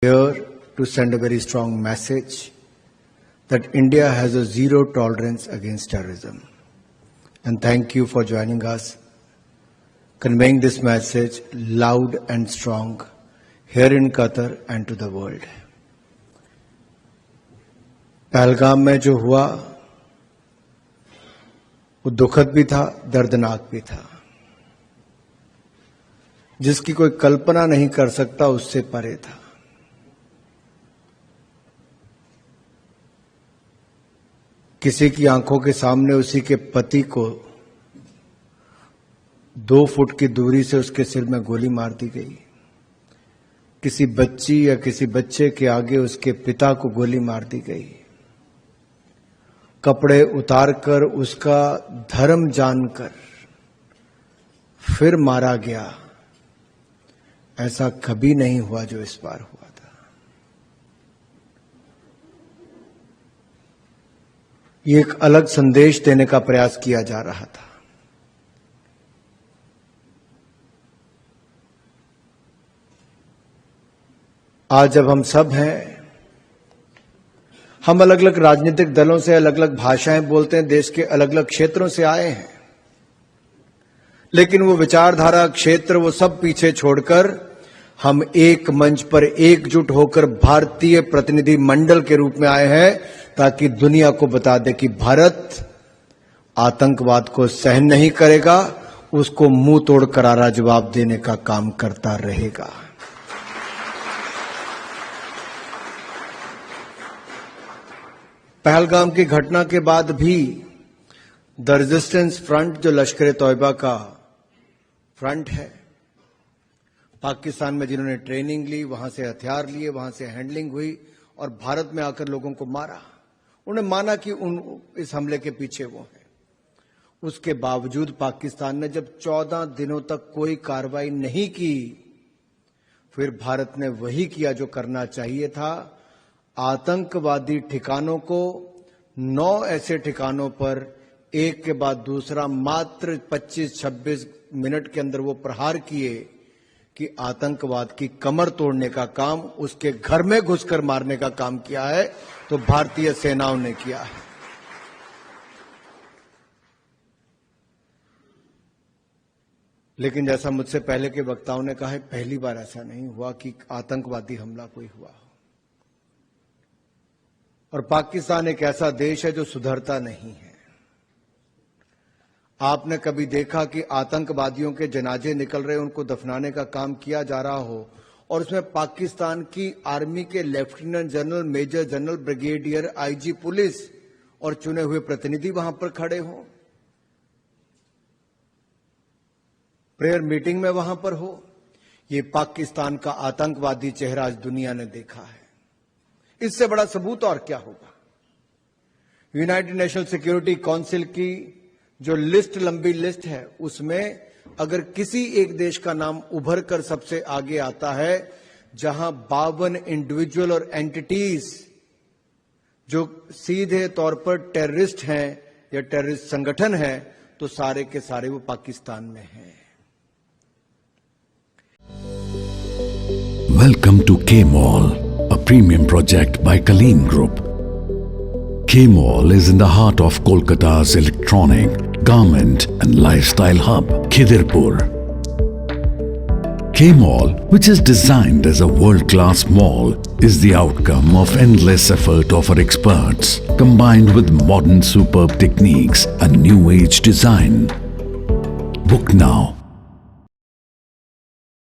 Here to send a very strong message that India has a zero tolerance against terrorism. And thank you for joining us, conveying this message loud and strong here in Qatar and to the world. Pahalgam में जो हुआ वो दुखद भी था, दर्दनाक भी था, जिसकी कोई कल्पना नहीं कर सकता, उससे परे था। किसी की आंखों के सामने उसी के पति को 2 फुट की दूरी से उसके सिर में गोली मार दी गई। किसी बच्ची या किसी बच्चे के आगे उसके पिता को गोली मार दी गई। कपड़े उतारकर उसका धर्म जानकर फिर मारा गया। ऐसा कभी नहीं हुआ जो इस बार हुआ था। ये एक अलग संदेश देने का प्रयास किया जा रहा था। आज जब हम सब हैं, हम अलग अलग राजनीतिक दलों से अलग अलग भाषाएं बोलते हैं, देश के अलग अलग क्षेत्रों से आए हैं, लेकिन वो विचारधारा, क्षेत्र, वो सब पीछे छोड़कर हम एक मंच पर एकजुट होकर भारतीय प्रतिनिधि मंडल के रूप में आए हैं, ताकि दुनिया को बता दे कि भारत आतंकवाद को सहन नहीं करेगा, उसको मुंह तोड़ करारा जवाब देने का काम करता रहेगा। पहलगाम की घटना के बाद भी द रेजिस्टेंस फ्रंट, जो लश्कर तौयबा का फ्रंट है, पाकिस्तान में जिन्होंने ट्रेनिंग ली, वहां से हथियार लिए, वहां से हैंडलिंग हुई और भारत में आकर लोगों को मारा, उन्हें माना कि इस हमले के पीछे वो है। उसके बावजूद पाकिस्तान ने जब 14 दिनों तक कोई कार्रवाई नहीं की, फिर भारत ने वही किया जो करना चाहिए था। आतंकवादी ठिकानों को 9 ऐसे ठिकानों पर एक के बाद दूसरा मात्र 25-26 मिनट के अंदर वो प्रहार किए कि आतंकवाद की कमर तोड़ने का काम, उसके घर में घुसकर मारने का काम किया है तो भारतीय सेनाओं ने किया है। लेकिन जैसा मुझसे पहले के वक्ताओं ने कहा है, पहली बार ऐसा नहीं हुआ कि आतंकवादी हमला कोई हुआ हो। और पाकिस्तान एक ऐसा देश है जो सुधरता नहीं है। आपने कभी देखा कि आतंकवादियों के जनाजे निकल रहे, उनको दफनाने का काम किया जा रहा हो और उसमें पाकिस्तान की आर्मी के lieutenant general, major general, brigadier, IG police और चुने हुए प्रतिनिधि वहां पर खड़े हों, प्रेयर मीटिंग में वहां पर हो? ये पाकिस्तान का आतंकवादी चेहरा आज दुनिया ने देखा है। इससे बड़ा सबूत और क्या होगा? यूनाइटेड नेशन सिक्योरिटी काउंसिल की जो लिस्ट, लंबी लिस्ट है, उसमें अगर किसी एक देश का नाम उभर कर सबसे आगे आता है जहां 52 इंडिविजुअल और एंटिटीज जो सीधे तौर पर टेररिस्ट हैं या टेररिस्ट संगठन है, तो सारे के सारे वो पाकिस्तान में हैं। Welcome to K-Mall, a premium project by Kaleen Group. K-Mall is in the heart of Kolkata's electronic, garment and lifestyle hub, Khidirpur. K-Mall, which is designed as a world-class mall, is the outcome of endless effort of our experts, combined with modern superb techniques and new age design. Book now